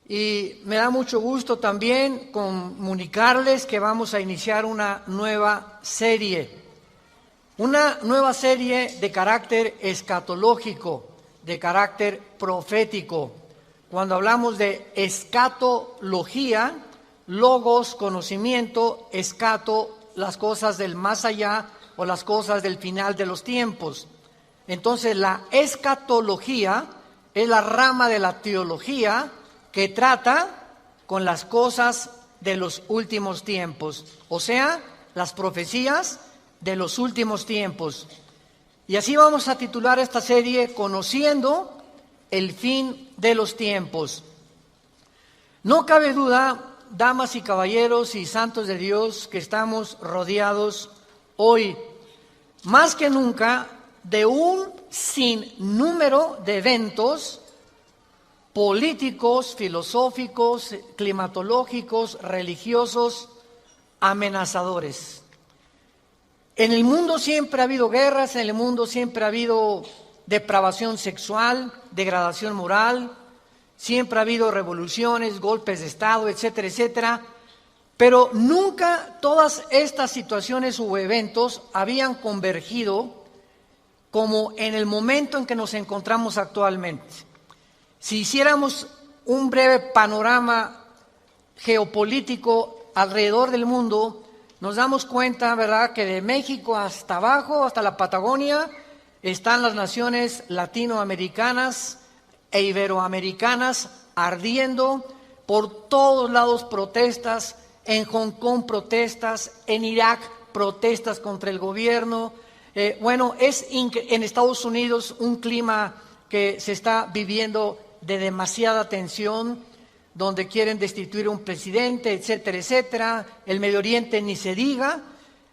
Y me da mucho gusto también comunicarles que vamos a iniciar una nueva serie de carácter escatológico, de carácter profético. Cuando hablamos de escatología, logos, conocimiento, escato, las cosas del más allá o las cosas del final de los tiempos. Entonces la escatología es la rama de la teología que trata con las cosas de los últimos tiempos, o sea, las profecías de los últimos tiempos. Y así vamos a titular esta serie, Conociendo el fin de los tiempos. No cabe duda, damas y caballeros y santos de Dios, que estamos rodeados hoy, más que nunca, de un sinnúmero de eventos políticos, filosóficos, climatológicos, religiosos, amenazadores. En el mundo siempre ha habido guerras, en el mundo siempre ha habido depravación sexual, degradación moral, siempre ha habido revoluciones, golpes de Estado, etcétera, etcétera, pero nunca todas estas situaciones u eventos habían convergido como en el momento en que nos encontramos actualmente. Si hiciéramos un breve panorama geopolítico alrededor del mundo, nos damos cuenta, ¿verdad?, que de México hasta abajo, hasta la Patagonia, están las naciones latinoamericanas e iberoamericanas ardiendo, por todos lados protestas, en Hong Kong protestas, en Irak protestas contra el gobierno. Es en Estados Unidos un clima que se está viviendo de demasiada tensión, donde quieren destituir un presidente, etcétera, etcétera. El Medio Oriente ni se diga,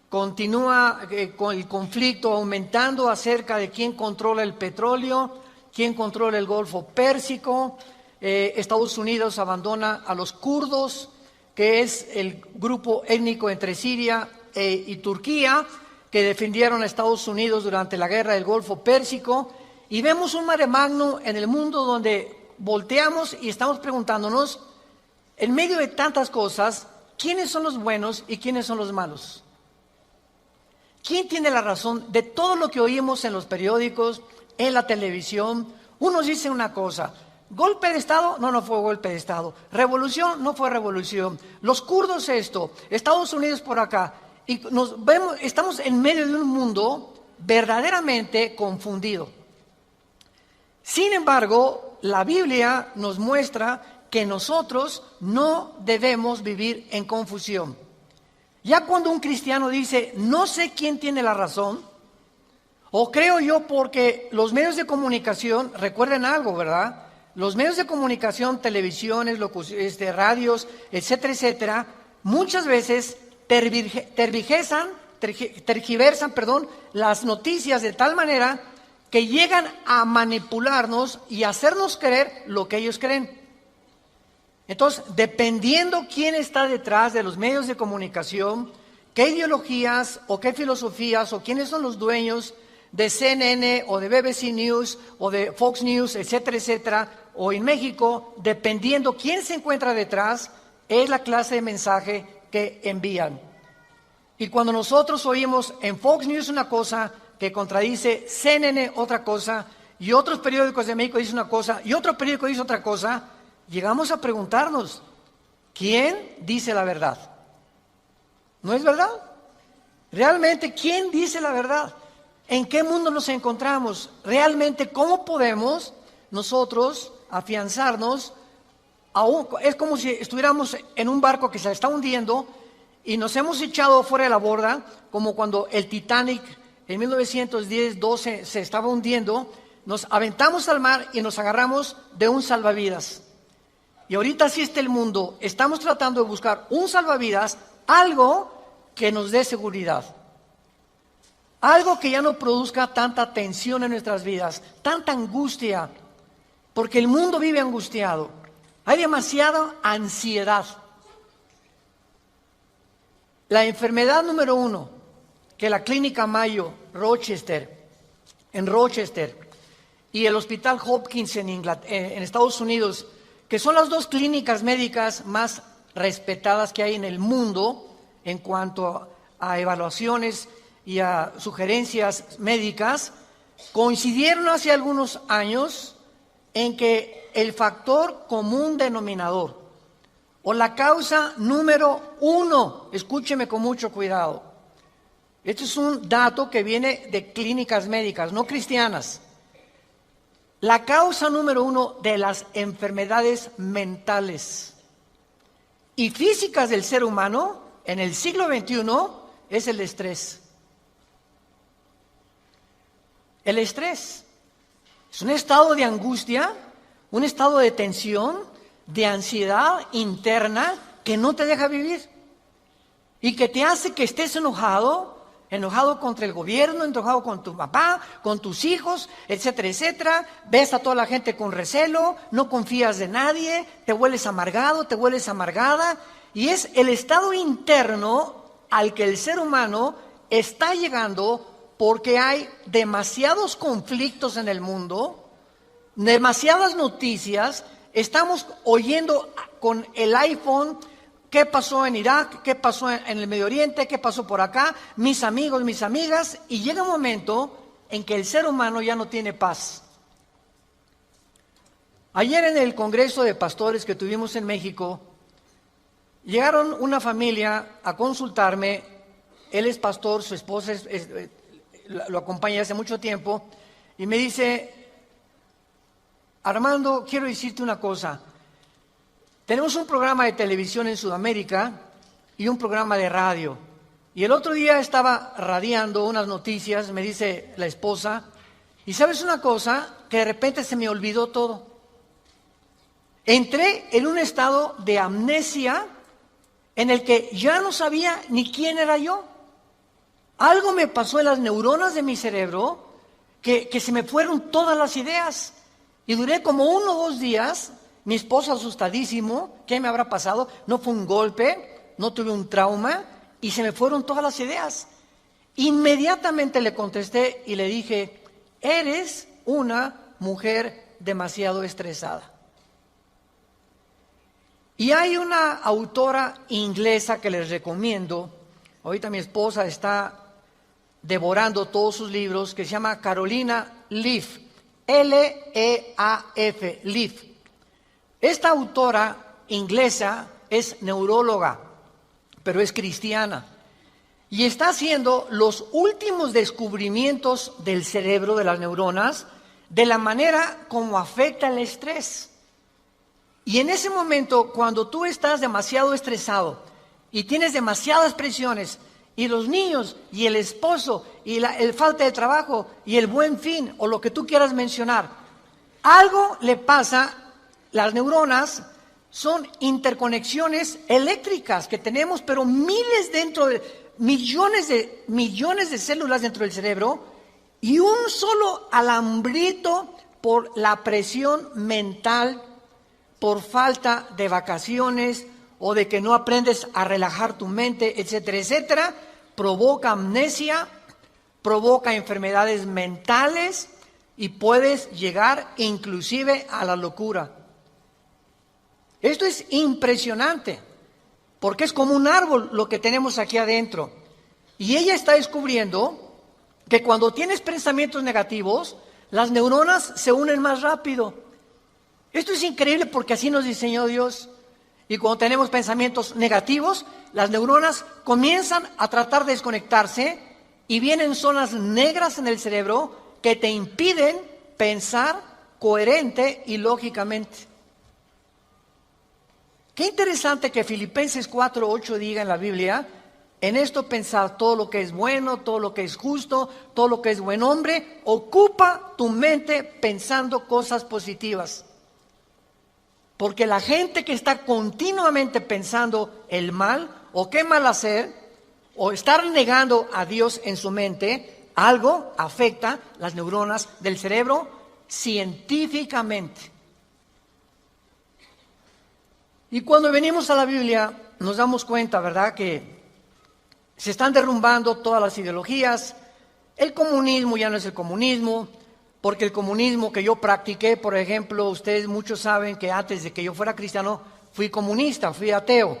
continúa con el conflicto aumentando acerca de quién controla el petróleo, quién controla el Golfo Pérsico. Estados Unidos abandona a los kurdos, que es el grupo étnico entre Siria y Turquía, que defendieron a Estados Unidos durante la guerra del Golfo Pérsico. Y vemos un mare magnum en el mundo donde volteamos y estamos preguntándonos, en medio de tantas cosas, ¿quiénes son los buenos y quiénes son los malos? ¿Quién tiene la razón de todo lo que oímos en los periódicos, en la televisión? Unos dicen una cosa, golpe de Estado, no fue golpe de Estado, revolución, no fue revolución, los kurdos esto, Estados Unidos por acá, y estamos en medio de un mundo verdaderamente confundido. Sin embargo, la Biblia nos muestra que nosotros no debemos vivir en confusión. Ya cuando un cristiano dice, no sé quién tiene la razón, o creo yo porque los medios de comunicación, recuerden algo, ¿verdad? Los medios de comunicación, televisiones, radios, etcétera, etcétera, muchas veces tergiversan, las noticias de tal manera que llegan a manipularnos y hacernos creer lo que ellos creen. Entonces, dependiendo quién está detrás de los medios de comunicación, qué ideologías o qué filosofías o quiénes son los dueños de CNN o de BBC News o de Fox News, etcétera, etcétera, o en México, dependiendo quién se encuentra detrás, es la clase de mensaje que envían. Y cuando nosotros oímos en Fox News una cosa que contradice CNN otra cosa, y otros periódicos de México dicen una cosa, y otro periódico dice otra cosa, llegamos a preguntarnos, ¿quién dice la verdad? ¿No es verdad? Realmente, ¿quién dice la verdad? ¿En qué mundo nos encontramos? Realmente, ¿cómo podemos nosotros afianzarnos? Es como si estuviéramos en un barco que se está hundiendo y nos hemos echado fuera de la borda, como cuando el Titanic en 1910-12 se estaba hundiendo, nos aventamos al mar y nos agarramos de un salvavidas. Y ahorita así está el mundo, estamos tratando de buscar un salvavidas, algo que nos dé seguridad. Algo que ya no produzca tanta tensión en nuestras vidas, tanta angustia, porque el mundo vive angustiado. Hay demasiada ansiedad. La enfermedad número 1 que la Clínica Mayo en Rochester y el Hospital Hopkins en Estados Unidos, que son las dos clínicas médicas más respetadas que hay en el mundo en cuanto a evaluaciones y a sugerencias médicas, coincidieron hace algunos años en que el factor común denominador o la causa número 1, escúcheme con mucho cuidado, este es un dato que viene de clínicas médicas, no cristianas, la causa número 1 de las enfermedades mentales y físicas del ser humano en el siglo XXI es el estrés. El estrés es un estado de angustia, un estado de tensión, de ansiedad interna que no te deja vivir y que te hace que estés enojado contra el gobierno, enojado con tu papá, con tus hijos, etcétera, etcétera. Ves a toda la gente con recelo, no confías de nadie, te vuelves amargado, te vuelves amargada. Y es el estado interno al que el ser humano está llegando porque hay demasiados conflictos en el mundo, demasiadas noticias. Estamos oyendo con el iPhone qué pasó en Irak, qué pasó en el Medio Oriente, qué pasó por acá, mis amigos, mis amigas, y llega un momento en que el ser humano ya no tiene paz. Ayer en el Congreso de Pastores que tuvimos en México, llegaron una familia a consultarme. Él es pastor, su esposa lo acompaña hace mucho tiempo, y me dice: Armando, quiero decirte una cosa. Tenemos un programa de televisión en Sudamérica y un programa de radio. Y el otro día estaba radiando unas noticias, me dice la esposa, y ¿sabes una cosa? Que de repente se me olvidó todo. Entré en un estado de amnesia en el que ya no sabía ni quién era yo. Algo me pasó en las neuronas de mi cerebro que se me fueron todas las ideas. Y duré como 1 o 2 días, mi esposo asustadísimo, ¿qué me habrá pasado? No fue un golpe, no tuve un trauma, y se me fueron todas las ideas. Inmediatamente le contesté y le dije: eres una mujer demasiado estresada. Y hay una autora inglesa que les recomiendo, ahorita mi esposa está devorando todos sus libros, que se llama Carolina Leaf, L-E-A-F, Leaf. Esta autora inglesa es neuróloga, pero es cristiana, y está haciendo los últimos descubrimientos del cerebro, de las neuronas, de la manera como afecta el estrés. Y en ese momento, cuando tú estás demasiado estresado y tienes demasiadas presiones, y los niños, y el esposo, y el falta de trabajo, y el buen fin, o lo que tú quieras mencionar, algo le pasa. Las neuronas son interconexiones eléctricas que tenemos, pero millones de células dentro del cerebro, y un solo alambrito por la presión mental, por falta de vacaciones o de que no aprendes a relajar tu mente, etcétera, etcétera, provoca amnesia, provoca enfermedades mentales y puedes llegar inclusive a la locura. Esto es impresionante, porque es como un árbol lo que tenemos aquí adentro. Y ella está descubriendo que cuando tienes pensamientos negativos, las neuronas se unen más rápido. Esto es increíble porque así nos diseñó Dios. Y cuando tenemos pensamientos negativos, las neuronas comienzan a tratar de desconectarse y vienen zonas negras en el cerebro que te impiden pensar coherente y lógicamente. Qué interesante que Filipenses 4:8 diga en la Biblia: en esto pensar todo lo que es bueno, todo lo que es justo, todo lo que es buen hombre, ocupa tu mente pensando cosas positivas. Porque la gente que está continuamente pensando el mal, o qué mal hacer, o estar negando a Dios en su mente, algo afecta las neuronas del cerebro científicamente. Y cuando venimos a la Biblia nos damos cuenta, ¿verdad?, que se están derrumbando todas las ideologías. El comunismo ya no es el comunismo, porque el comunismo que yo practiqué, por ejemplo, ustedes muchos saben que antes de que yo fuera cristiano, fui comunista, fui ateo.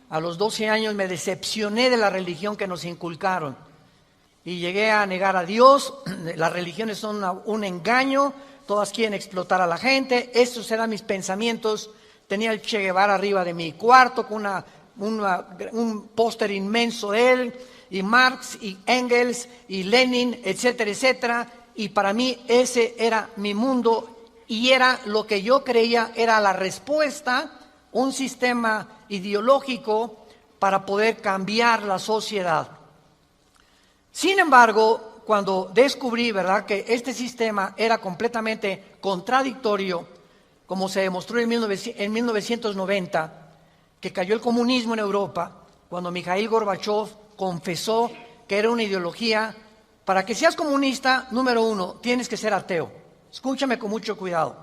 A los 12 años me decepcioné de la religión que nos inculcaron y llegué a negar a Dios. Las religiones son un engaño, todas quieren explotar a la gente. Estos eran mis pensamientos. Tenía el Che Guevara arriba de mi cuarto con un póster inmenso de él, y Marx y Engels y Lenin, etcétera, etcétera. Y para mí ese era mi mundo y era lo que yo creía era la respuesta, un sistema ideológico para poder cambiar la sociedad. Sin embargo, cuando descubrí, ¿verdad?, que este sistema era completamente contradictorio, como se demostró en 1990, que cayó el comunismo en Europa, cuando Mikhail Gorbachev confesó que era una ideología. Para que seas comunista, número 1, tienes que ser ateo. Escúchame con mucho cuidado.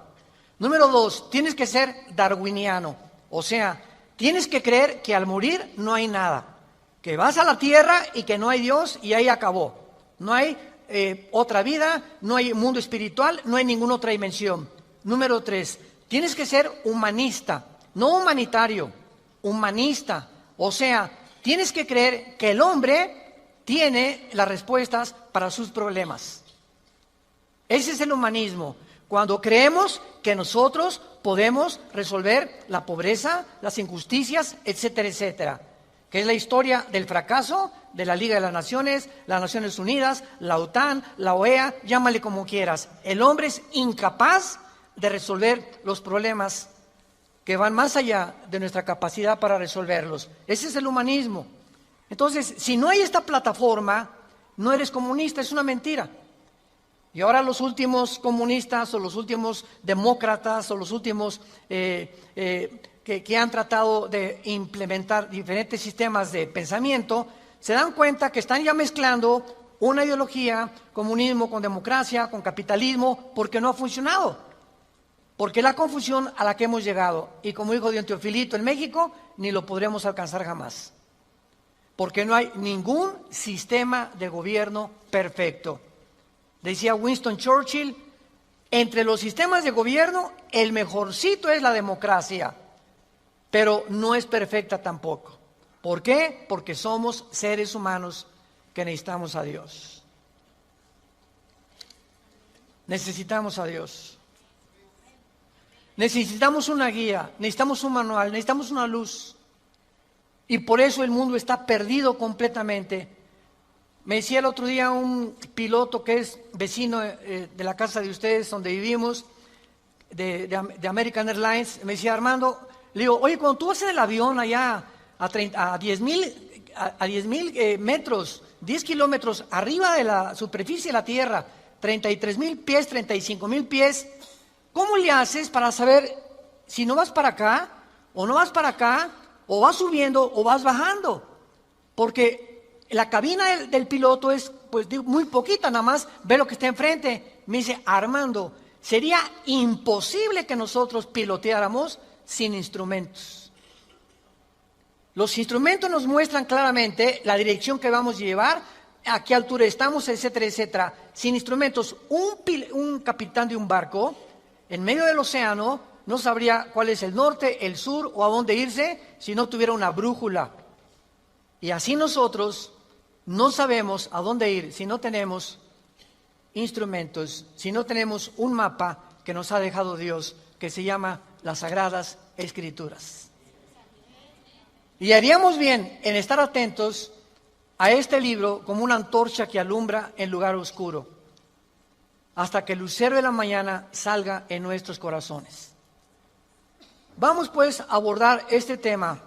Número 2, tienes que ser darwiniano. O sea, tienes que creer que al morir no hay nada. Que vas a la tierra y que no hay Dios y ahí acabó. No hay otra vida, no hay mundo espiritual, no hay ninguna otra dimensión. Número 3, tienes que ser humanista, no humanitario, humanista. O sea, tienes que creer que el hombre tiene las respuestas para sus problemas. Ese es el humanismo. Cuando creemos que nosotros podemos resolver la pobreza, las injusticias, etcétera, etcétera. Que es la historia del fracaso de la Liga de las Naciones Unidas, la OTAN, la OEA, llámale como quieras. El hombre es incapaz de resolver los problemas que van más allá de nuestra capacidad para resolverlos. Ese es el humanismo. Entonces, si no hay esta plataforma, no eres comunista, es una mentira. Y ahora los últimos comunistas o los últimos demócratas o los últimos que han tratado de implementar diferentes sistemas de pensamiento, se dan cuenta que están ya mezclando una ideología, comunismo con democracia, con capitalismo, porque no ha funcionado. Porque es la confusión a la que hemos llegado. Y como dijo Don Teofilito, en México ni lo podremos alcanzar jamás. Porque no hay ningún sistema de gobierno perfecto. Decía Winston Churchill, entre los sistemas de gobierno, el mejorcito es la democracia, pero no es perfecta tampoco. ¿Por qué? Porque somos seres humanos que necesitamos a Dios. Necesitamos a Dios. Necesitamos una guía, necesitamos un manual, necesitamos una luz. Y por eso el mundo está perdido completamente. Me decía el otro día un piloto que es vecino de la casa de ustedes, donde vivimos, de American Airlines, me decía: Armando, le digo, oye, cuando tú vas en el avión allá a 10,000 metros, 10 kilómetros arriba de la superficie de la Tierra, 33,000 pies, 35,000 pies, ¿cómo le haces para saber si no vas para acá o no vas para acá? O vas subiendo o vas bajando, porque la cabina del piloto es pues muy poquita, nada más ve lo que está enfrente. Me dice: Armando, sería imposible que nosotros piloteáramos sin instrumentos. Los instrumentos nos muestran claramente la dirección que vamos a llevar, a qué altura estamos, etcétera, etcétera. Sin instrumentos, un capitán de un barco en medio del océano no sabría cuál es el norte, el sur o a dónde irse si no tuviera una brújula. Y así nosotros no sabemos a dónde ir si no tenemos instrumentos, si no tenemos un mapa que nos ha dejado Dios, que se llama las Sagradas Escrituras. Y haríamos bien en estar atentos a este libro como una antorcha que alumbra en lugar oscuro, hasta que el lucero de la mañana salga en nuestros corazones. Vamos pues a abordar este tema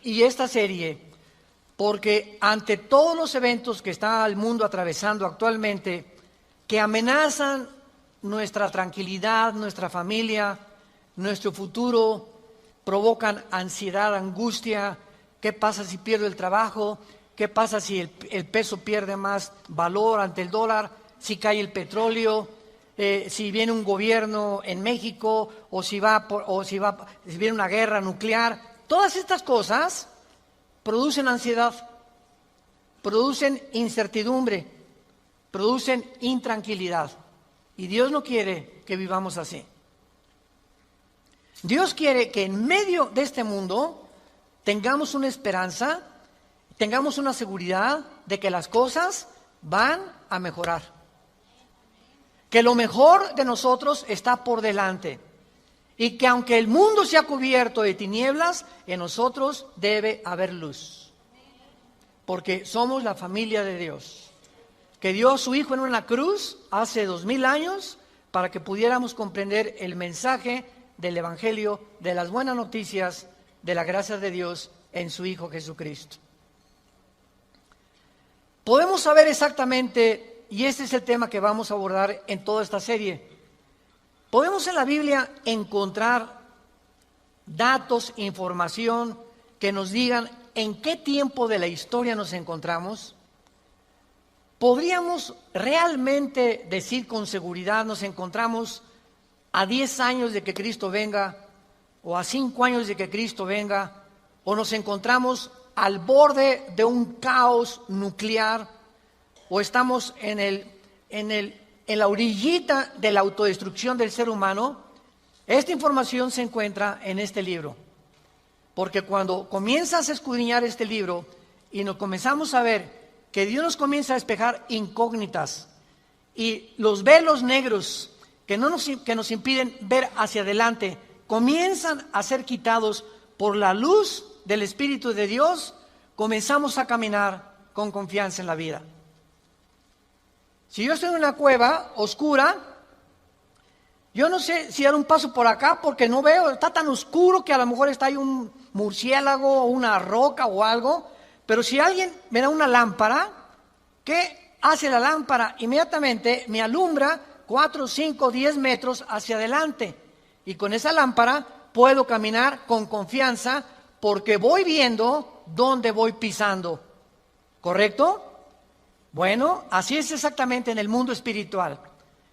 y esta serie, porque ante todos los eventos que está el mundo atravesando actualmente, que amenazan nuestra tranquilidad, nuestra familia, nuestro futuro, provocan ansiedad, angustia. ¿Qué pasa si pierdo el trabajo? ¿Qué pasa si el peso pierde más valor ante el dólar? Si cae el petróleo, si viene un gobierno en México, o si viene una guerra nuclear. Todas estas cosas producen ansiedad, producen incertidumbre, producen intranquilidad. Y Dios no quiere que vivamos así. Dios quiere que en medio de este mundo tengamos una esperanza, tengamos una seguridad de que las cosas van a mejorar. Que lo mejor de nosotros está por delante. Y que aunque el mundo sea cubierto de tinieblas, en nosotros debe haber luz. Porque somos la familia de Dios. Que dio a su Hijo en una cruz hace 2000 años para que pudiéramos comprender el mensaje del Evangelio, de las buenas noticias, de la gracia de Dios en su Hijo Jesucristo. Podemos saber exactamente, y este es el tema que vamos a abordar en toda esta serie, podemos en la Biblia encontrar datos, información que nos digan en qué tiempo de la historia nos encontramos. ¿Podríamos realmente decir con seguridad nos encontramos a 10 años de que Cristo venga, o a 5 años de que Cristo venga, o nos encontramos al borde de un caos nuclear, o estamos en la orillita de la autodestrucción del ser humano? Esta información se encuentra en este libro, porque cuando comienzas a escudriñar este libro y nos comenzamos a ver que Dios nos comienza a despejar incógnitas y los velos negros que nos impiden ver hacia adelante comienzan a ser quitados por la luz del Espíritu de Dios, comenzamos a caminar con confianza en la vida. Si yo estoy en una cueva oscura, yo no sé si dar un paso por acá porque no veo, está tan oscuro que a lo mejor está ahí un murciélago o una roca o algo, pero si alguien me da una lámpara, ¿qué hace la lámpara? Inmediatamente me alumbra 4, 5, 10 metros hacia adelante, y con esa lámpara puedo caminar con confianza porque voy viendo dónde voy pisando, ¿correcto? Bueno, así es exactamente en el mundo espiritual.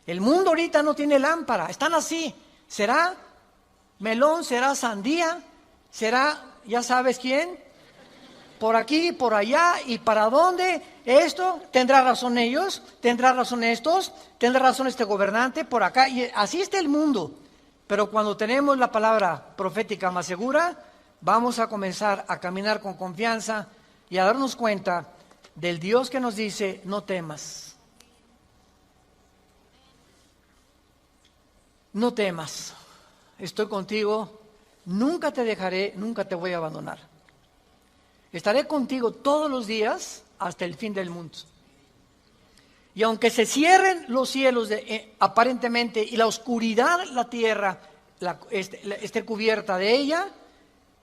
El mundo ahorita no tiene lámpara, están así. ¿Será melón? ¿Será sandía? ¿Será, ya sabes quién? Por aquí, por allá, ¿y para dónde? Esto, ¿tendrá razón ellos? ¿Tendrá razón estos? ¿Tendrá razón este gobernante? Por acá, y así está el mundo. Pero cuando tenemos la palabra profética más segura, vamos a comenzar a caminar con confianza y a darnos cuenta del Dios que nos dice: no temas. No temas, estoy contigo, nunca te dejaré, nunca te voy a abandonar. Estaré contigo todos los días hasta el fin del mundo. Y aunque se cierren los cielos aparentemente y la oscuridad, la tierra, esté cubierta de ella,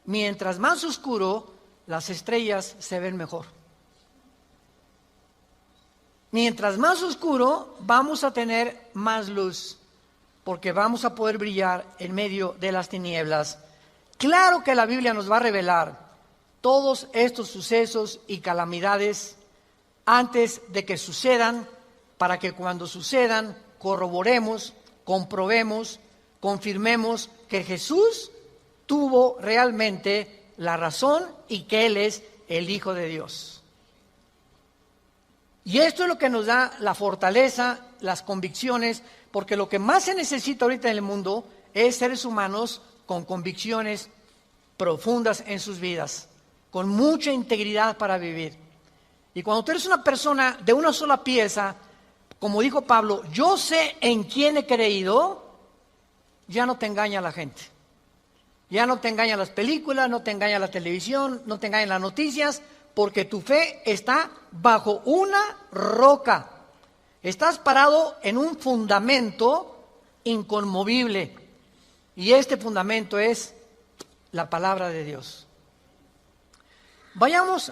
mientras más oscuro, las estrellas se ven mejor. Mientras más oscuro, vamos a tener más luz, porque vamos a poder brillar en medio de las tinieblas. Claro que la Biblia nos va a revelar todos estos sucesos y calamidades antes de que sucedan, para que cuando sucedan corroboremos, comprobemos, confirmemos que Jesús tuvo realmente la razón y que Él es el Hijo de Dios. Y esto es lo que nos da la fortaleza, las convicciones, porque lo que más se necesita ahorita en el mundo es seres humanos con convicciones profundas en sus vidas, con mucha integridad para vivir. Y cuando tú eres una persona de una sola pieza, como dijo Pablo, yo sé en quién he creído, ya no te engaña la gente. Ya no te engañan las películas, no te engaña la televisión, no te engañan las noticias, porque tu fe está bajo una roca. Estás parado en un fundamento inconmovible. Y este fundamento es la palabra de Dios. Vayamos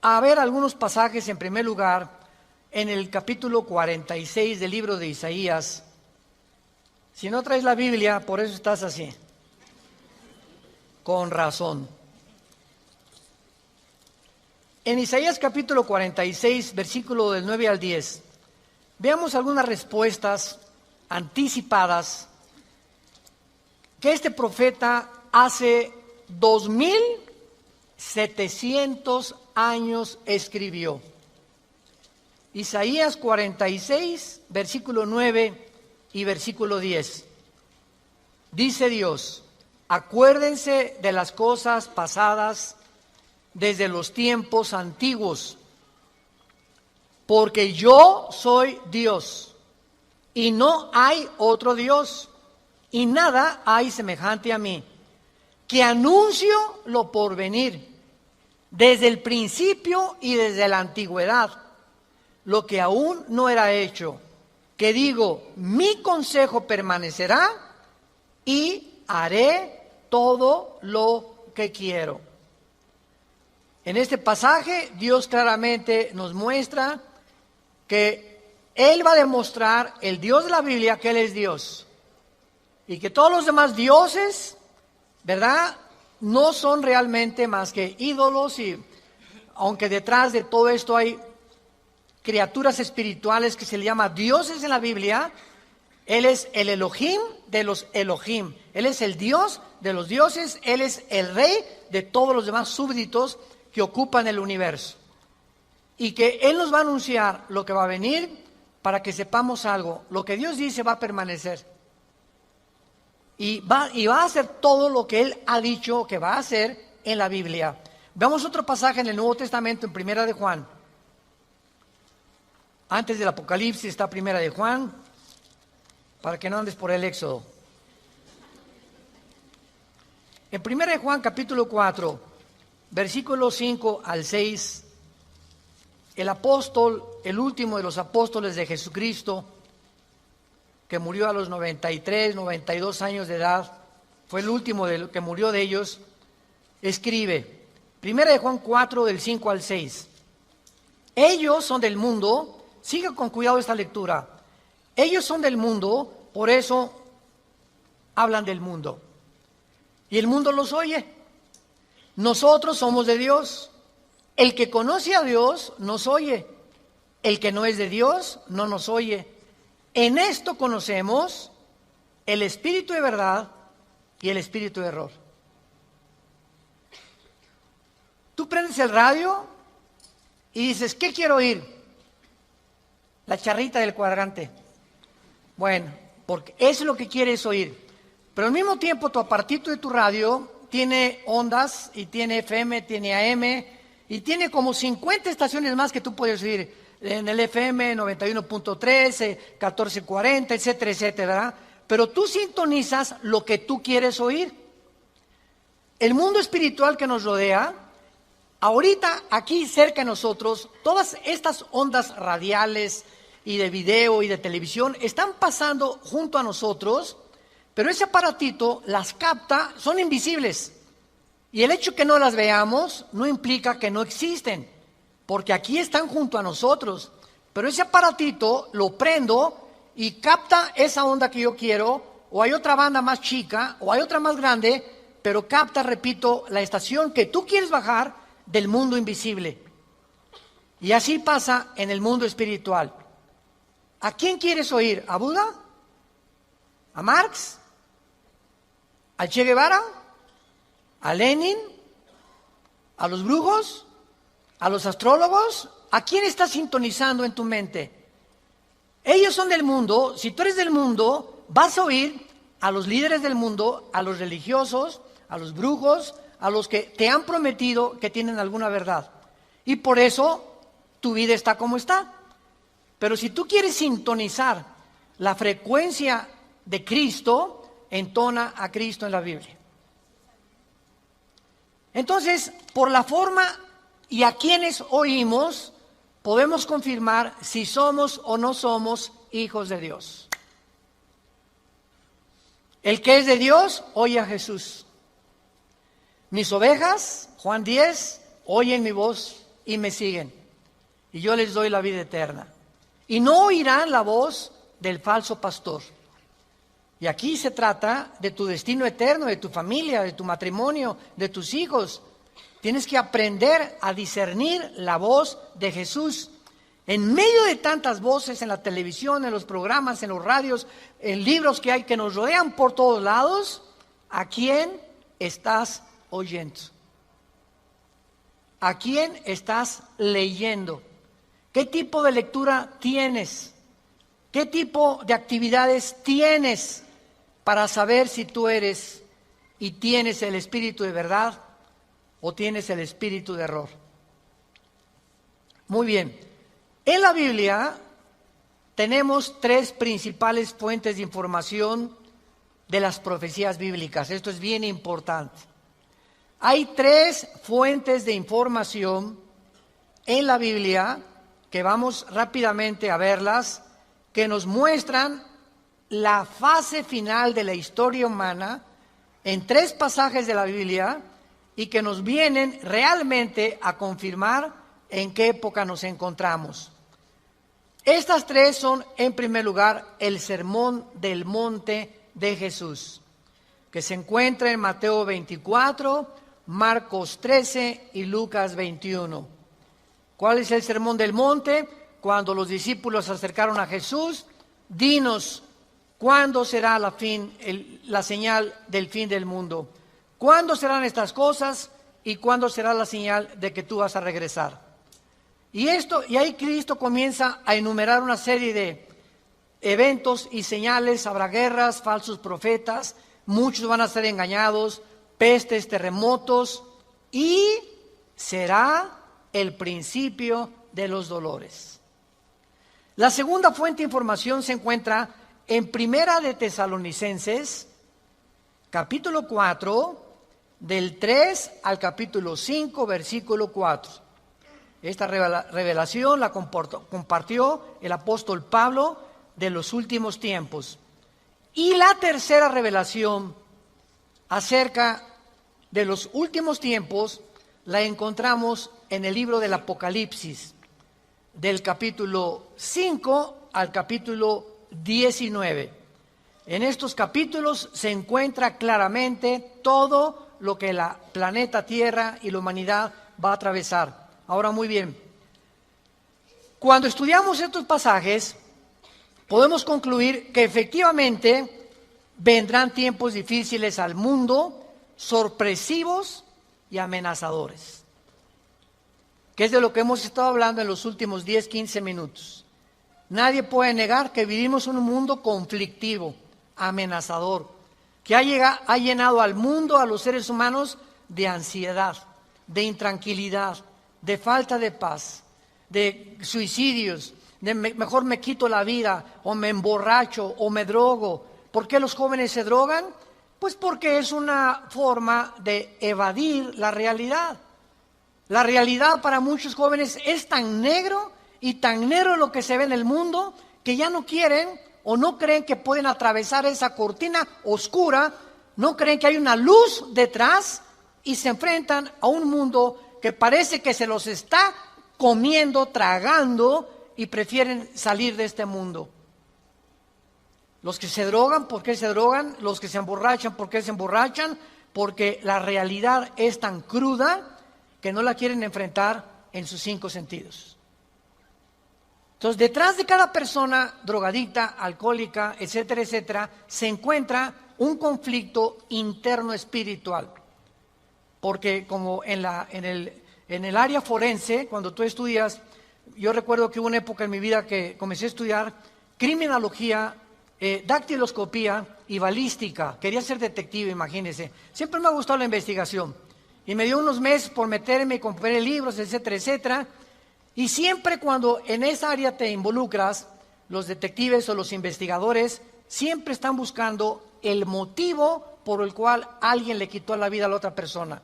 a ver algunos pasajes. En primer lugar, en el capítulo 46 del libro de Isaías. Si no traes la Biblia, por eso estás así. Con razón. En Isaías capítulo 46, versículo del 9 al 10, veamos algunas respuestas anticipadas que este profeta hace 2700 años escribió. Isaías 46, versículo 9 y versículo 10. Dice Dios: acuérdense de las cosas pasadas desde los tiempos antiguos, porque yo soy Dios y no hay otro Dios, y nada hay semejante a mí, que anuncio lo porvenir, desde el principio y desde la antigüedad, lo que aún no era hecho, que digo, mi consejo permanecerá y haré todo lo que quiero. En este pasaje Dios claramente nos muestra que Él va a demostrar, el Dios de la Biblia, que Él es Dios. Y que todos los demás dioses, ¿verdad?, no son realmente más que ídolos, y aunque detrás de todo esto hay criaturas espirituales que se le llama dioses en la Biblia, Él es el Elohim de los Elohim. Él es el Dios de los dioses, Él es el rey de todos los demás súbditos que ocupan el universo. Y que Él nos va a anunciar lo que va a venir para que sepamos algo. Lo que Dios dice va a permanecer. Y va a hacer todo lo que Él ha dicho que va a hacer en la Biblia. Veamos otro pasaje en el Nuevo Testamento, en Primera de Juan. Antes del Apocalipsis está Primera de Juan, para que no andes por el Éxodo. En Primera de Juan, capítulo 4, versículos 5 al 6, el apóstol, el último de los apóstoles de Jesucristo, que murió a los 93, 92 años de edad, fue el último que murió de ellos, escribe, Primera de Juan 4, del 5 al 6, ellos son del mundo. Siga con cuidado esta lectura. Ellos son del mundo, por eso hablan del mundo. Y el mundo los oye. Nosotros somos de Dios. El que conoce a Dios nos oye. El que no es de Dios no nos oye. En esto conocemos el espíritu de verdad y el espíritu de error. Tú prendes el radio y dices, ¿qué quiero oír? La charrita del cuadrante. Bueno, porque eso es lo que quieres oír. Pero al mismo tiempo tu aparatito de tu radio tiene ondas y tiene FM, tiene AM y tiene como 50 estaciones más que tú puedes oír. En el FM 91.3, 1440, etcétera, etcétera, ¿verdad? Pero tú sintonizas lo que tú quieres oír. El mundo espiritual que nos rodea, ahorita aquí cerca de nosotros, todas estas ondas radiales y de video y de televisión están pasando junto a nosotros, pero ese aparatito las capta, son invisibles. Y el hecho que no las veamos no implica que no existen, porque aquí están junto a nosotros. Pero ese aparatito lo prendo y capta esa onda que yo quiero, o hay otra banda más chica, o hay otra más grande, pero capta, repito, la estación que tú quieres bajar del mundo invisible. Y así pasa en el mundo espiritual. ¿A quién quieres oír? ¿A Buda? ¿A Marx? ¿A Che Guevara? ¿A Lenin? ¿A los brujos? ¿A los astrólogos? ¿A quién estás sintonizando en tu mente? Ellos son del mundo. Si tú eres del mundo, vas a oír a los líderes del mundo, a los religiosos, a los brujos, a los que te han prometido que tienen alguna verdad. Y por eso tu vida está como está. Pero si tú quieres sintonizar la frecuencia de Cristo, entona a Cristo en la Biblia. Entonces, por la forma y a quienes oímos, podemos confirmar si somos o no somos hijos de Dios. El que es de Dios, oye a Jesús. Mis ovejas, Juan 10, oyen mi voz y me siguen. Y yo les doy la vida eterna. Y no oirán la voz del falso pastor. Y aquí se trata de tu destino eterno, de tu familia, de tu matrimonio, de tus hijos. Tienes que aprender a discernir la voz de Jesús. En medio de tantas voces en la televisión, en los programas, en los radios, en libros que hay que nos rodean por todos lados, ¿a quién estás oyendo? ¿A quién estás leyendo? ¿Qué tipo de lectura tienes? ¿Qué tipo de actividades tienes para saber si tú eres y tienes el espíritu de verdad o tienes el espíritu de error? Muy bien. En la Biblia tenemos tres principales fuentes de información de las profecías bíblicas. Esto es bien importante. Hay tres fuentes de información en la Biblia, que vamos rápidamente a verlas, que nos muestran la fase final de la historia humana en tres pasajes de la Biblia y que nos vienen realmente a confirmar en qué época nos encontramos. Estas tres son, en primer lugar, el Sermón del Monte de Jesús, que se encuentra en Mateo 24, Marcos 13 y Lucas 21. ¿Cuál es el Sermón del Monte? Cuando los discípulos se acercaron a Jesús, dinos, ¿cuándo será la señal del fin del mundo? ¿Cuándo serán estas cosas y cuándo será la señal de que tú vas a regresar? Y ahí Cristo comienza a enumerar una serie de eventos y señales. Habrá guerras, falsos profetas, muchos van a ser engañados, pestes, terremotos, y será el principio de los dolores. La segunda fuente de información se encuentra en Primera de Tesalonicenses, capítulo 4, del 3 al capítulo 5, versículo 4. Esta revelación la compartió el apóstol Pablo de los últimos tiempos. Y la tercera revelación acerca de los últimos tiempos la encontramos en el libro del Apocalipsis, del capítulo 5 al capítulo 19. En estos capítulos se encuentra claramente todo lo que la planeta Tierra y la humanidad va a atravesar. Ahora, muy bien, cuando estudiamos estos pasajes, podemos concluir que efectivamente vendrán tiempos difíciles al mundo, sorpresivos y amenazadores, que es de lo que hemos estado hablando en los últimos 10, 15 minutos. Nadie puede negar que vivimos en un mundo conflictivo, amenazador, que ha llenado al mundo, a los seres humanos, de ansiedad, de intranquilidad, de falta de paz, de suicidios, de mejor me quito la vida, o me emborracho, o me drogo. ¿Por qué los jóvenes se drogan? Pues porque es una forma de evadir la realidad. La realidad para muchos jóvenes es tan negro y tan negro lo que se ve en el mundo que ya no quieren o no creen que pueden atravesar esa cortina oscura, no creen que hay una luz detrás y se enfrentan a un mundo que parece que se los está comiendo, tragando, y prefieren salir de este mundo. Los que se drogan, ¿por qué se drogan? Los que se emborrachan, ¿por qué se emborrachan? Porque la realidad es tan cruda que no la quieren enfrentar en sus 5 sentidos. Entonces, detrás de cada persona drogadicta, alcohólica, etcétera, etcétera, se encuentra un conflicto interno espiritual. Porque como en el área forense, cuando tú estudias, yo recuerdo que hubo una época en mi vida que comencé a estudiar criminología, dactiloscopía y balística. Quería ser detective, imagínense. Siempre me ha gustado la investigación. Y me dio unos meses por meterme y compré libros, etcétera, etcétera. Y siempre cuando en esa área te involucras, los detectives o los investigadores siempre están buscando el motivo por el cual alguien le quitó la vida a la otra persona.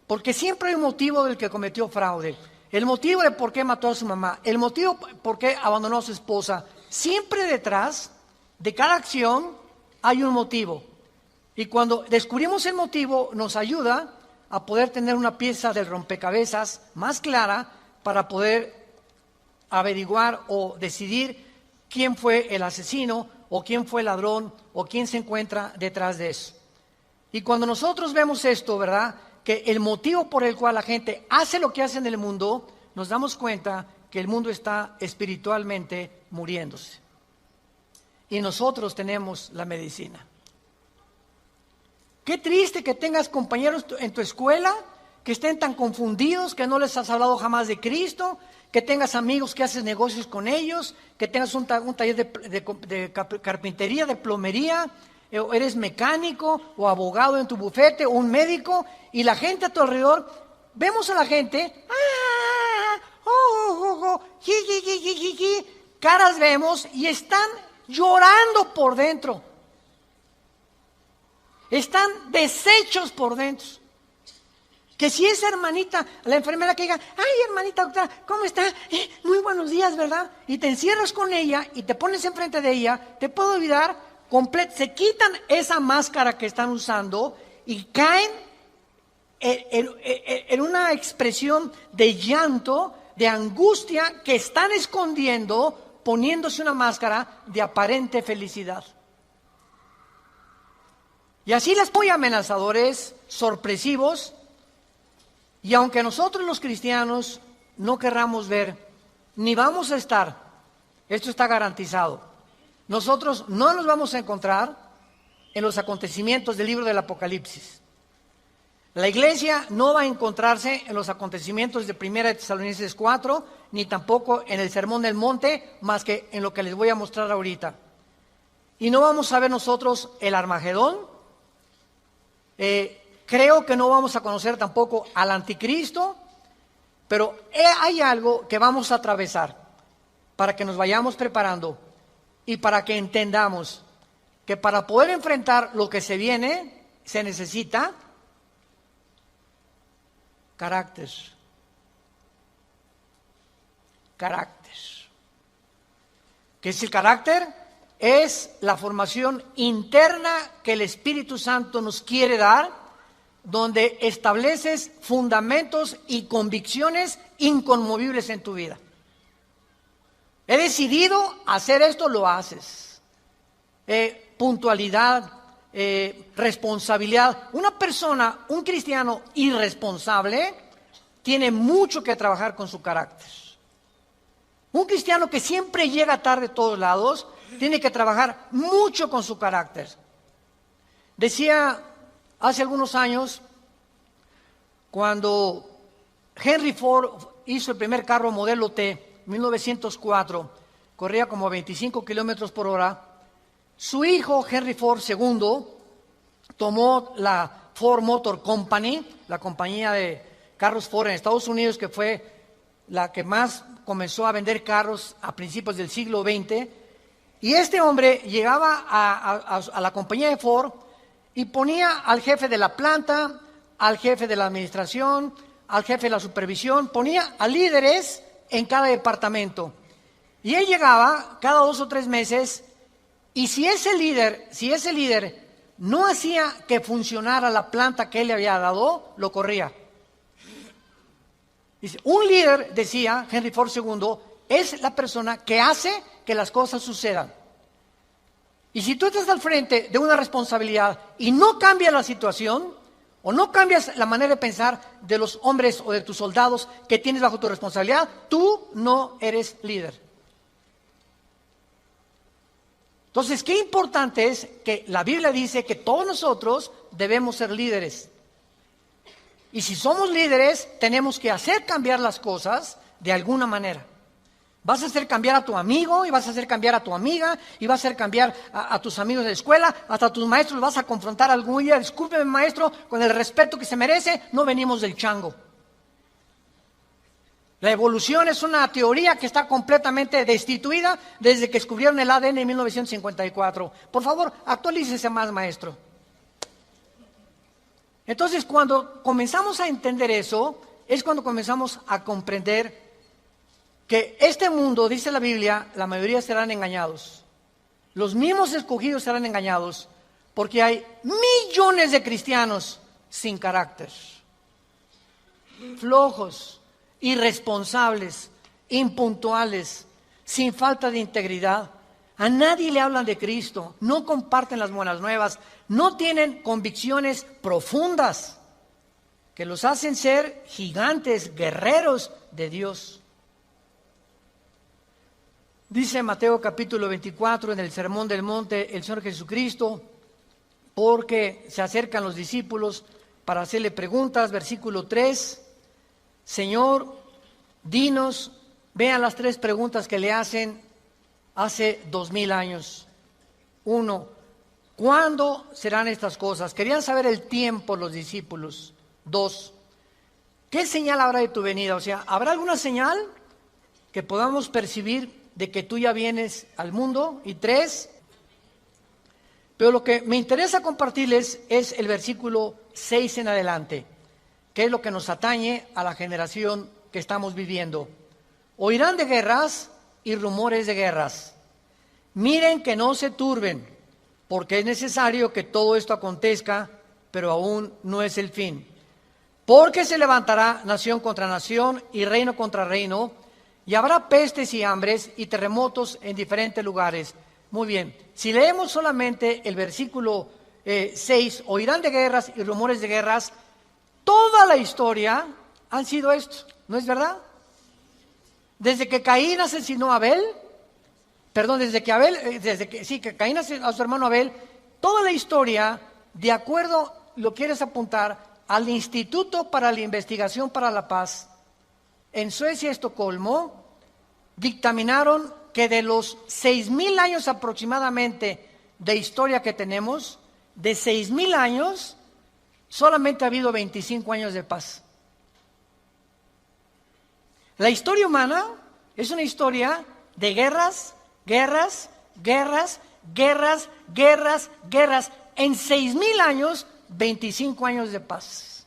Porque siempre hay un motivo del que cometió fraude. El motivo de por qué mató a su mamá. El motivo por qué abandonó a su esposa. Siempre detrás de cada acción hay un motivo. Y cuando descubrimos el motivo, nos ayuda a poder tener una pieza del rompecabezas más clara para poder averiguar o decidir quién fue el asesino o quién fue el ladrón o quién se encuentra detrás de eso. Y cuando nosotros vemos esto, ¿verdad?, que el motivo por el cual la gente hace lo que hace en el mundo, nos damos cuenta que el mundo está espiritualmente muriéndose. Y nosotros tenemos la medicina. Qué triste que tengas compañeros en tu escuela que estén tan confundidos, que no les has hablado jamás de Cristo, que tengas amigos que haces negocios con ellos, que tengas un taller de carpintería, de plomería, o eres mecánico o abogado en tu bufete o un médico, y la gente a tu alrededor, vemos a la gente, caras vemos y están llorando por dentro, están deshechos por dentro. Que si esa hermanita, la enfermera que diga, ay hermanita doctora, ¿cómo está? Muy buenos días, ¿verdad? Y te encierras con ella y te pones enfrente de ella, te puedo olvidar, se quitan esa máscara que están usando y caen en una expresión de llanto, de angustia que están escondiendo, poniéndose una máscara de aparente felicidad. Y así las muy amenazadores, sorpresivos. Y aunque nosotros los cristianos no querramos ver, ni vamos a estar, esto está garantizado, nosotros no nos vamos a encontrar en los acontecimientos del libro del Apocalipsis. La iglesia no va a encontrarse en los acontecimientos de 1 Tesalonicenses 4, ni tampoco en el Sermón del Monte, más que en lo que les voy a mostrar ahorita. Y no vamos a ver nosotros el Armagedón. Creo que no vamos a conocer tampoco al anticristo, pero hay algo que vamos a atravesar para que nos vayamos preparando y para que entendamos que para poder enfrentar lo que se viene se necesita carácter. Carácter. ¿Qué es el carácter? Es la formación interna que el Espíritu Santo nos quiere dar, donde estableces fundamentos y convicciones inconmovibles en tu vida. He decidido hacer esto, lo haces. Puntualidad, responsabilidad. Una persona, un cristiano irresponsable, tiene mucho que trabajar con su carácter. Un cristiano que siempre llega tarde a todos lados, tiene que trabajar mucho con su carácter. Decía hace algunos años, cuando Henry Ford hizo el primer carro modelo T, 1904, corría como 25 kilómetros por hora, su hijo Henry Ford II tomó la Ford Motor Company, la compañía de carros Ford en Estados Unidos, que fue la que más comenzó a vender carros a principios del siglo XX, y este hombre llegaba a la compañía de Ford y ponía al jefe de la planta, al jefe de la administración, al jefe de la supervisión, ponía a líderes en cada departamento. Y él llegaba cada 2 o 3 meses, y si ese líder no hacía que funcionara la planta que él le había dado, lo corría. Dice, un líder, decía Henry Ford II, es la persona que hace que las cosas sucedan. Y si tú estás al frente de una responsabilidad y no cambias la situación, o no cambias la manera de pensar de los hombres o de tus soldados que tienes bajo tu responsabilidad, tú no eres líder. Entonces, qué importante es que la Biblia dice que todos nosotros debemos ser líderes. Y si somos líderes, tenemos que hacer cambiar las cosas de alguna manera. Vas a hacer cambiar a tu amigo, y vas a hacer cambiar a tu amiga, y vas a hacer cambiar a tus amigos de la escuela, hasta a tus maestros los vas a confrontar algún día. Discúlpeme, maestro, con el respeto que se merece, no venimos del chango. La evolución es una teoría que está completamente destituida desde que descubrieron el ADN en 1954. Por favor, actualícese más, maestro. Entonces, cuando comenzamos a entender eso, es cuando comenzamos a comprender que este mundo, dice la Biblia, la mayoría serán engañados. Los mismos escogidos serán engañados porque hay millones de cristianos sin carácter, flojos, irresponsables, impuntuales, sin falta de integridad. A nadie le hablan de Cristo, no comparten las buenas nuevas, no tienen convicciones profundas que los hacen ser gigantes, guerreros de Dios. Dice Mateo capítulo 24 en el Sermón del Monte el Señor Jesucristo, porque se acercan los discípulos para hacerle preguntas, versículo 3, Señor, dinos, Vean las 3 preguntas que le hacen hace 2000 años. 1, ¿cuándo serán estas cosas? Querían saber el tiempo los discípulos. 2, ¿qué señal habrá de tu venida? O sea, ¿habrá alguna señal que podamos percibir de que tú ya vienes al mundo? Y 3, pero lo que me interesa compartirles es el versículo 6 en adelante, que es lo que nos atañe a la generación que estamos viviendo. Oirán de guerras y rumores de guerras. Miren que no se turben, porque es necesario que todo esto acontezca, pero aún no es el fin. Porque se levantará nación contra nación y reino contra reino, y habrá pestes y hambres y terremotos en diferentes lugares. Muy bien, si leemos solamente el versículo 6, oirán de guerras y rumores de guerras, toda la historia han sido esto, ¿no es verdad? Desde que Caín asesinó a Abel, desde que Caín asesinó a su hermano Abel, toda la historia, de acuerdo, lo quieres apuntar, al Instituto para la Investigación para la Paz, en Suecia, Estocolmo, dictaminaron que de los 6,000 años aproximadamente de historia que tenemos, de 6,000 años, solamente ha habido 25 años de paz. La historia humana es una historia de guerras, guerras, guerras, guerras, guerras, guerras. En 6,000 años, 25 años de paz.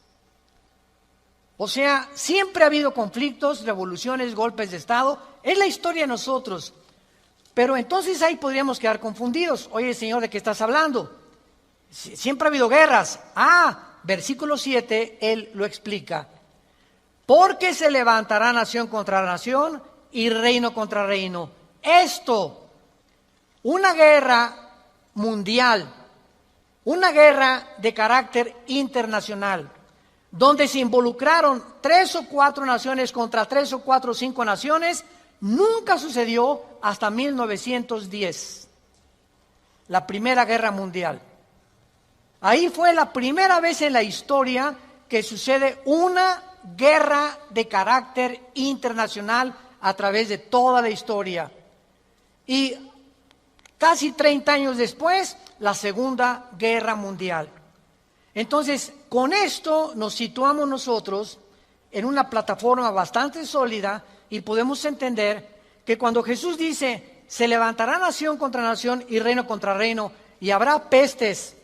O sea, siempre ha habido conflictos, revoluciones, golpes de Estado. Es la historia de nosotros. Pero entonces ahí podríamos quedar confundidos. Oye, Señor, ¿de qué estás hablando? Siempre ha habido guerras. Versículo 7, Él lo explica. Porque se levantará nación contra nación y reino contra reino. Esto, una guerra mundial, una guerra de carácter internacional, donde se involucraron 3 o 4 naciones contra 3 o 4 o 5 naciones, nunca sucedió hasta 1910, la Primera Guerra Mundial. Ahí fue la primera vez en la historia que sucede una guerra de carácter internacional a través de toda la historia. Y casi 30 años después, la Segunda Guerra Mundial. Entonces, con esto nos situamos nosotros en una plataforma bastante sólida y podemos entender que cuando Jesús dice, se levantará nación contra nación y reino contra reino, y habrá pestes,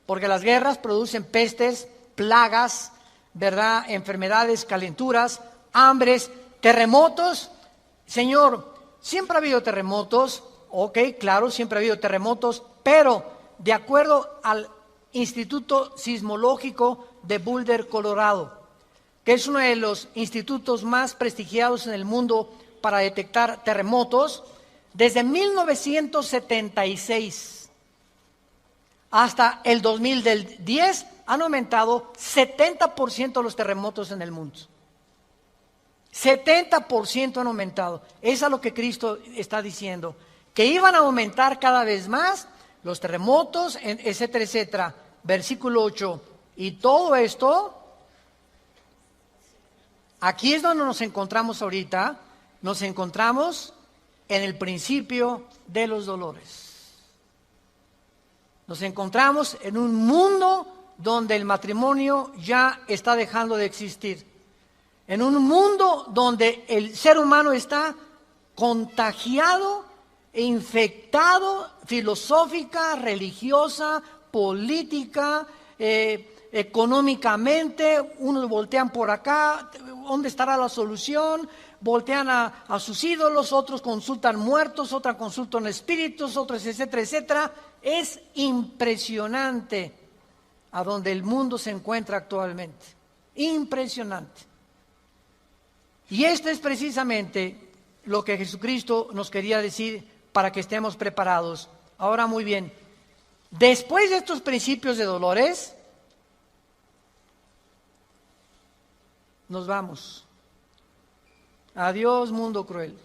porque las guerras producen pestes, plagas, ¿verdad? Enfermedades, calenturas, hambres, terremotos. Señor, siempre ha habido terremotos, ok, claro, siempre ha habido terremotos, pero de acuerdo al Instituto Sismológico de Boulder, Colorado, que es uno de los institutos más prestigiados en el mundo para detectar terremotos, desde 1976 hasta el 2010 han aumentado 70% los terremotos en el mundo. 70% han aumentado. Es a lo que Cristo está diciendo, que iban a aumentar cada vez más los terremotos, etcétera, etcétera. Versículo 8. Y todo esto, aquí es donde nos encontramos ahorita. Nos encontramos en el principio de los dolores. Nos encontramos en un mundo donde el matrimonio ya está dejando de existir. En un mundo donde el ser humano está contagiado e infectado filosófica, religiosa, política, económicamente. Unos voltean por acá, ¿dónde estará la solución? Voltean a sus ídolos, otros consultan muertos, otros consultan espíritus, otros, etcétera, etcétera. Es impresionante a donde el mundo se encuentra actualmente. Impresionante. Y esto es precisamente lo que Jesucristo nos quería decir para que estemos preparados. Ahora, muy bien, después de estos principios de dolores, nos vamos. Adiós, mundo cruel.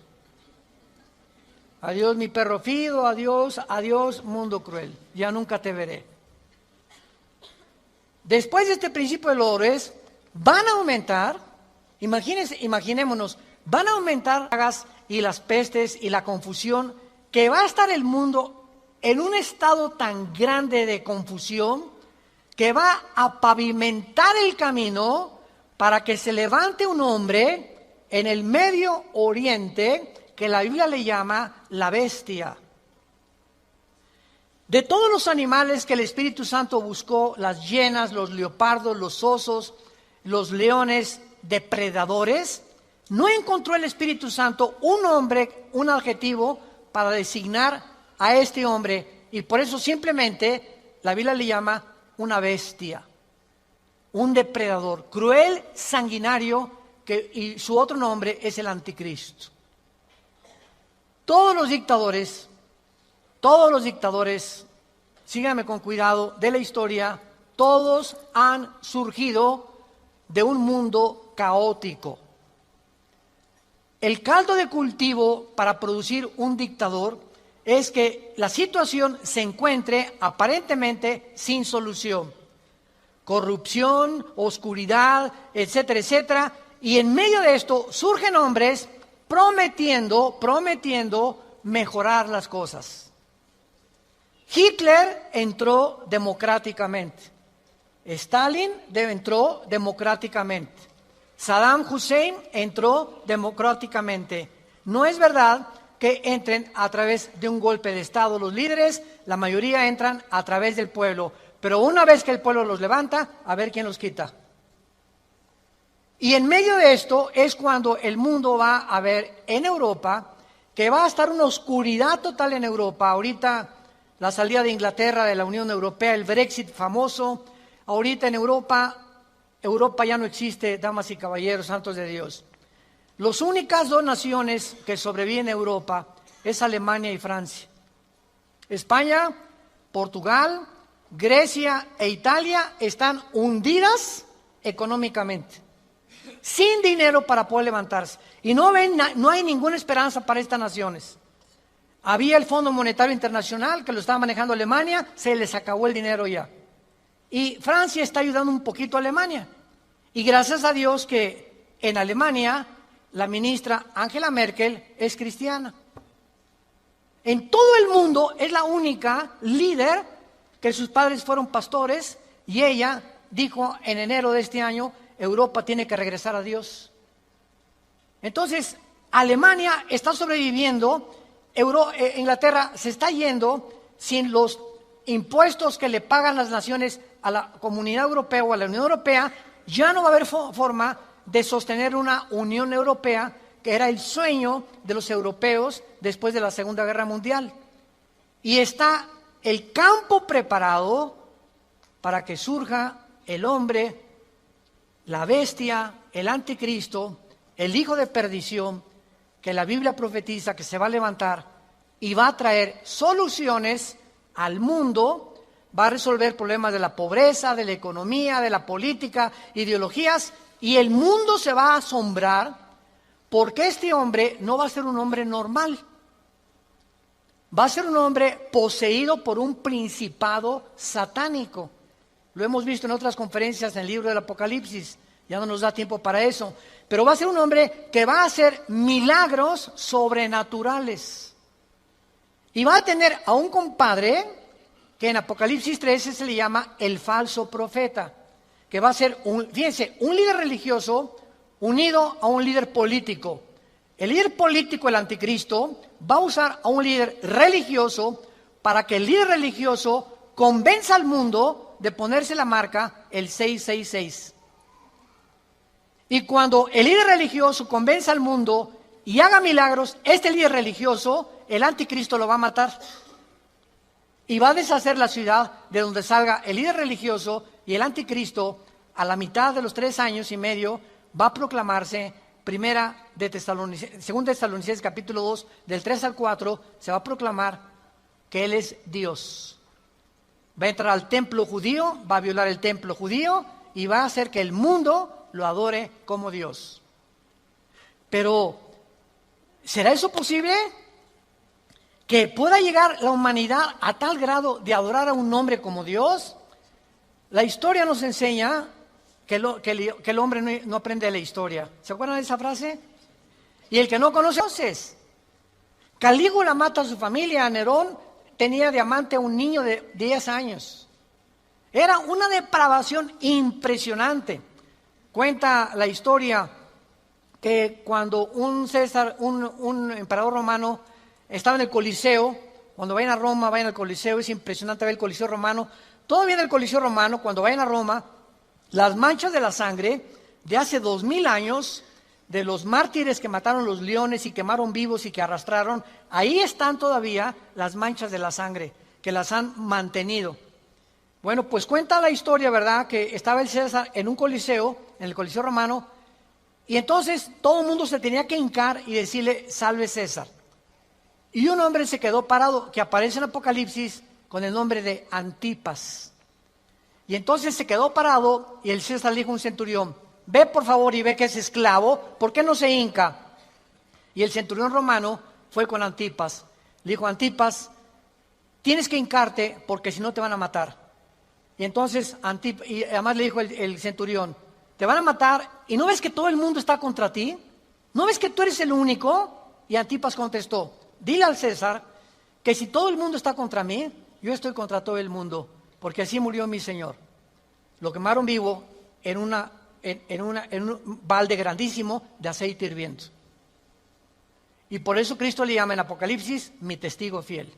Adiós, mi perro fido, adiós, adiós, mundo cruel. Ya nunca te veré. Después de este principio de dolores, van a aumentar, imaginémonos, van a aumentar las plagas y las pestes y la confusión, que va a estar el mundo en un estado tan grande de confusión que va a pavimentar el camino para que se levante un hombre en el Medio Oriente que la Biblia le llama la bestia. De todos los animales que el Espíritu Santo buscó, las hienas, los leopardos, los osos, los leones, depredadores, no encontró el Espíritu Santo un hombre, un adjetivo para designar a este hombre, y por eso simplemente la Biblia le llama una bestia, un depredador, cruel, sanguinario, y su otro nombre es el anticristo. Todos los dictadores, síganme con cuidado, de la historia, todos han surgido de un mundo caótico. El caldo de cultivo para producir un dictador es que la situación se encuentre aparentemente sin solución. Corrupción, oscuridad, etcétera, etcétera. Y en medio de esto surgen hombres prometiendo mejorar las cosas. Hitler entró democráticamente. Stalin entró democráticamente. Saddam Hussein entró democráticamente. No es verdad que entren a través de un golpe de Estado los líderes, la mayoría entran a través del pueblo. Pero una vez que el pueblo los levanta, a ver quién los quita. Y en medio de esto es cuando el mundo va a ver en Europa que va a estar una oscuridad total en Europa. Ahorita la salida de Inglaterra de la Unión Europea, el Brexit famoso. Ahorita en Europa ya no existe, damas y caballeros, santos de Dios. Las únicas dos naciones que sobreviven en Europa es Alemania y Francia. España, Portugal, Grecia e Italia están hundidas económicamente, sin dinero para poder levantarse. Y no hay ninguna esperanza para estas naciones. Había el Fondo Monetario Internacional que lo estaba manejando Alemania, se les acabó el dinero ya. Y Francia está ayudando un poquito a Alemania. Y gracias a Dios que en Alemania la ministra Angela Merkel es cristiana. En todo el mundo es la única líder que sus padres fueron pastores y ella dijo en enero de este año, Europa tiene que regresar a Dios. Entonces, Alemania está sobreviviendo, Inglaterra se está yendo sin los impuestos que le pagan las naciones a la Comunidad Europea o a la Unión Europea. Ya no va a haber forma de sostener una Unión Europea, que era el sueño de los europeos después de la Segunda Guerra Mundial. Y está el campo preparado para que surja el hombre, la bestia, el anticristo, el hijo de perdición, que la Biblia profetiza que se va a levantar y va a traer soluciones al mundo, va a resolver problemas de la pobreza, de la economía, de la política, ideologías, y el mundo se va a asombrar porque este hombre no va a ser un hombre normal. Va a ser un hombre poseído por un principado satánico. Lo hemos visto en otras conferencias en el libro del Apocalipsis, ya no nos da tiempo para eso. Pero va a ser un hombre que va a hacer milagros sobrenaturales. Y va a tener a un compadre que en Apocalipsis 13 se le llama el falso profeta, que va a ser, fíjense, un líder religioso unido a un líder político. El líder político, el anticristo, va a usar a un líder religioso para que el líder religioso convenza al mundo de ponerse la marca el 666. Y cuando el líder religioso convenza al mundo y haga milagros, este líder religioso, el anticristo lo va a matar. Y va a deshacer la ciudad de donde salga el líder religioso, y el anticristo, a la mitad de los 3 años y medio, va a proclamarse. Segunda de Tesalonicenses capítulo 2, del 3 al 4, se va a proclamar que Él es Dios. Va a entrar al templo judío, va a violar el templo judío y va a hacer que el mundo lo adore como Dios. Pero, ¿será eso posible? ¿Que pueda llegar la humanidad a tal grado de adorar a un hombre como Dios? La historia nos enseña que el hombre no aprende de la historia. ¿Se acuerdan de esa frase? Y el que no conoce, entonces, Calígula mata a su familia. Nerón tenía de amante a un niño de 10 años. Era una depravación impresionante. Cuenta la historia que cuando un César, un emperador romano, estaba en el Coliseo. Cuando vayan a Roma, vayan al Coliseo, es impresionante ver el Coliseo romano. Todavía en el Coliseo romano, cuando vayan a Roma, las manchas de la sangre de hace 2000 años, de los mártires que mataron los leones y quemaron vivos y que arrastraron, ahí están todavía las manchas de la sangre, que las han mantenido. Bueno, pues cuenta la historia, ¿verdad?, que estaba el César en un coliseo, en el Coliseo romano, y entonces todo el mundo se tenía que hincar y decirle, salve César. Y un hombre se quedó parado, que aparece en Apocalipsis con el nombre de Antipas. Y entonces se quedó parado y el César le dijo a un centurión, ve por favor y ve que es esclavo, ¿por qué no se hinca? Y el centurión romano fue con Antipas, le dijo, Antipas, tienes que hincarte porque si no te van a matar. Y entonces y además le dijo el centurión, te van a matar y ¿no ves que todo el mundo está contra ti? ¿No ves que tú eres el único? Y Antipas contestó, dile al César que si todo el mundo está contra mí, yo estoy contra todo el mundo, porque así murió mi Señor. Lo quemaron vivo en un balde grandísimo de aceite hirviendo. Y por eso Cristo le llama en Apocalipsis mi testigo fiel.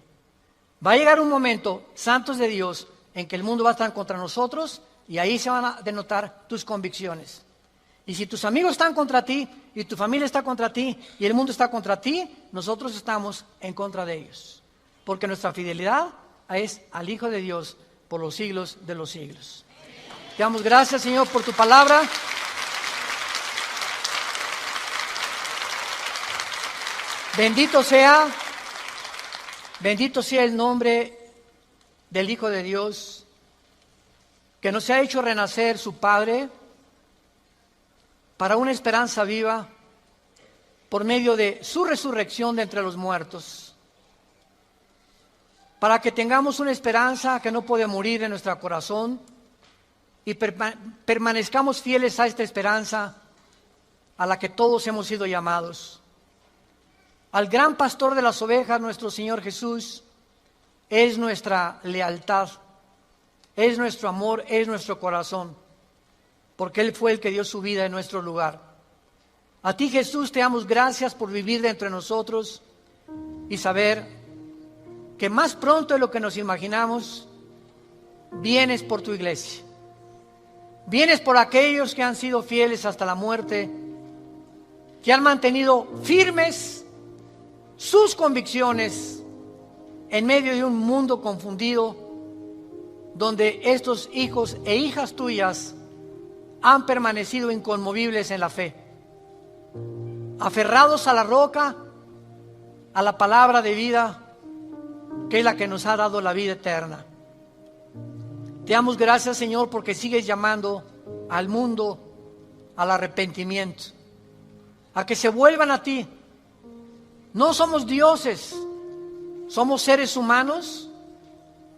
Va a llegar un momento, santos de Dios, en que el mundo va a estar contra nosotros y ahí se van a denotar tus convicciones. Y si tus amigos están contra ti y tu familia está contra ti y el mundo está contra ti, nosotros estamos en contra de ellos. Porque nuestra fidelidad es al Hijo de Dios por los siglos de los siglos. Te damos gracias, Señor, por tu palabra. Bendito sea el nombre del Hijo de Dios, que nos ha hecho renacer su Padre para una esperanza viva por medio de su resurrección de entre los muertos, para que tengamos una esperanza que no puede morir en nuestro corazón y permanezcamos fieles a esta esperanza a la que todos hemos sido llamados. Al gran pastor de las ovejas, nuestro Señor Jesús, es nuestra lealtad, es nuestro amor, es nuestro corazón, porque Él fue el que dio su vida en nuestro lugar. A ti, Jesús, te damos gracias por vivir de entre nosotros y saber que más pronto de lo que nos imaginamos, vienes por tu iglesia. Vienes por aquellos que han sido fieles hasta la muerte, que han mantenido firmes sus convicciones en medio de un mundo confundido, donde estos hijos e hijas tuyas han permanecido inconmovibles en la fe, aferrados a la roca, a la palabra de vida, que es la que nos ha dado la vida eterna. Te damos gracias, Señor, porque sigues llamando al mundo al arrepentimiento, a que se vuelvan a ti. No somos dioses, somos seres humanos,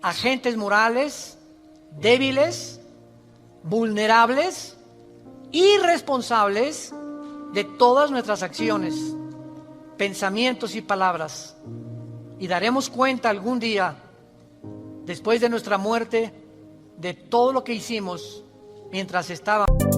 agentes morales, débiles, vulnerables, irresponsables de todas nuestras acciones, pensamientos y palabras. Y daremos cuenta algún día, después de nuestra muerte, de todo lo que hicimos mientras estábamos.